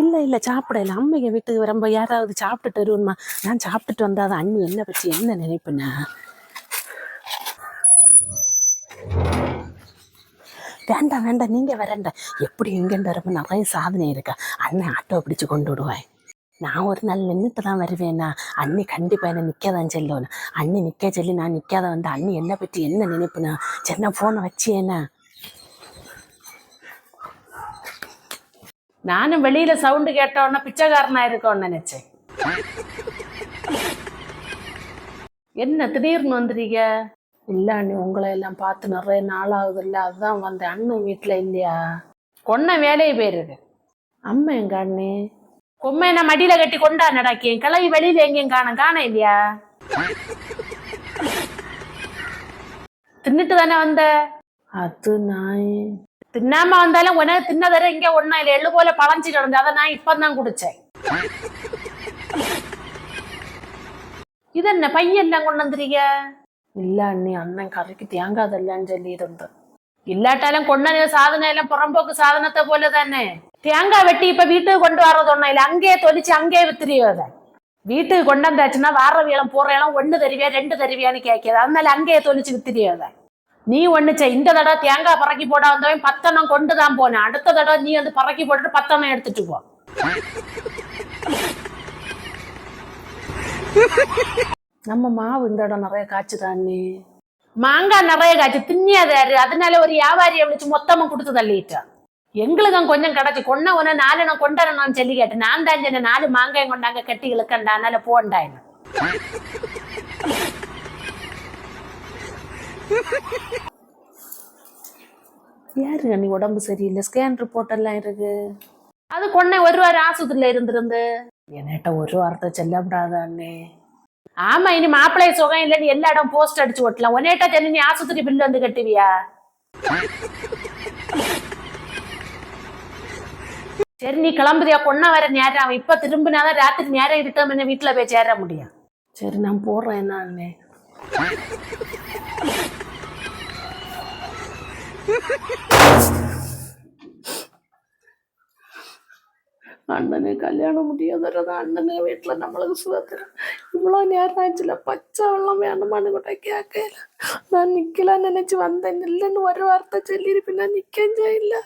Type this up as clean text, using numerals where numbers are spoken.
இல்லை இல்லை சாப்பிடல. அம்மைங்க வீட்டுக்கு வரும்போது யாராவது சாப்பிட்டுட்டு வருவோம்மா. நான் சாப்பிட்டுட்டு வந்தாதான் அண்ணி என்ன பற்றி என்ன நினைப்புண்ணா. வேண்டாம் வேண்டாம், நீங்கள் வரண்ட. எப்படி எங்கேண்டு வரப்போ நிறைய சாதனை இருக்கா. அண்ணன் ஆட்டோ பிடிச்சு கொண்டு விடுவேன். நான் ஒரு நாள் நின்றுட்டு தான் வருவேன்னா. அண்ணி கண்டிப்பாக என்ன நிற்காதான் செல்லணும். அண்ணி நிற்க சொல்லி நான் நிற்காத வந்து அண்ணி என்னை பற்றி என்ன நினைப்புண்ணா. சரி நான் ஃபோனை வச்சேன்னா. நானும் வெளியில சவுண்டு கேட்டோன்னா பிச்சைக்காரனா இருக்கோன்னு நினைச்சேன். என்ன திடீர்னு வந்துறீங்க? இல்லை அண்ணி, உங்களை எல்லாம் பார்த்து நிறைய நாளாகுது இல்லை, அதுதான் வந்தேன். அண்ணன் வீட்டில் இல்லையா? கொன்ன வேலையை போயிருக்கு. அம்மா எங்க அண்ணி? கொம்மை நான் மடியில கட்டி கொண்டா நடக்கேன். கிளவி வெளியில எங்கேயும் காண இல்லையா? தின்னுட்டு தானே வந்த? அது நான் தின்னாம வந்தாலும் உனக்கு தின்னதர இங்க ஒன்னா இல்லை, எள்ளு போல பழஞ்சி கிடந்து. அதை நான் இப்பதான் குடிச்சேன். இது என்ன பையெல்லாம் கொண்டு வந்துறீங்க? இல்ல அண்ணி, அண்ணன் கறிக்கு தேங்காதல்லான்னு சொல்லி இருந்தேன். இல்லாட்டாலும் கொண்ட சாதனை எல்லாம் புறம்போக்கு சாதனத்தை போல தானே. தேங்காய் வெட்டி இப்ப வீட்டுக்கு கொண்டு வர்றது ஒன்னும் இல்லை, அங்கேயே தொலிச்சு அங்கேயே வித்துறியோத. வீட்டுக்கு கொண்டு வந்தாச்சுன்னா வார வீலம் போற இடம் 1 தருவியா 2 தருவியான்னு கேட்காது. அதனால அங்கேயே தொலிச்சு வித்துறியோத. நீ ஒண்ணுச்ச, இந்த தடவை தேங்காய் பறக்கி போட வந்தவன் 10 கொண்டுதான் போனேன். அடுத்த தடவை நீ வந்து பறக்கி போட்டுட்டு 10 எடுத்துட்டு போ. நம்ம மாவு இந்த இடம் நிறைய காய்ச்சுதானே. மாங்காய் நிறைய காய்ச்சி தின்னியாதாரு. அதனால ஒரு வியாபாரியை விழிச்சு மொத்தமா கொடுத்து தள்ளிட்டான். எங்களுக்கும் கொஞ்சம் கிடைச்சி கொன்ன உன 4 கொண்டாடணும்னு சொல்லி கேட்டேன். நான் தான் சொன்ன 4 மாங்காயம் கொண்டாங்க கட்டி இழுக்கண்டா, அதனால போண்டாயின்னு. யாருங்க நீ உடம்பு சரியில்லை, ஸ்கேன் ரிப்போர்ட் எல்லாம் இருக்கு. அது கொன்ன 1 வாரம் ஆஸ்பத்திரியில இருந்திருந்து. என்கிட்ட 1 வாரத்தை செல்லப்படாத அண்ணே. ஆமா, இனி மாப்பிள்ளைய சுகம் இல்லைன்னு எல்லா இடம் போஸ்ட் அடிச்சு ஓட்டலாம். ஒன்னேட்டா செல்லி நீ ஆஸ்பத்திரி பில்லு வந்து கட்டுவியா? சரி நீ கிளம்புதியா? கொன்ன வர நேரம் அவன் இப்ப திரும்பினாதான் ராத்திரி நேரம் இருக்க என்ன வீட்டுல போய் சேர முடியும். சரி நான் போடுறேன். என்ன அண்ணே? அண்ணனே கல்யாணம் முடியாததான் அண்ணனே வீட்டுல நம்மளுக்கு சுதந்திரம். இவ்வளவு நேரம் ஆச்சுல, பச்சை வெள்ளம் வேணுமான்னு கூட கேட்கல. நான் நிக்கலான்னு நினைச்சு வந்தேன். இல்லைன்னு 1 வார்த்தை சொல்லியிருப்பேன். நான் நிக்கஞ்சே இல்லை.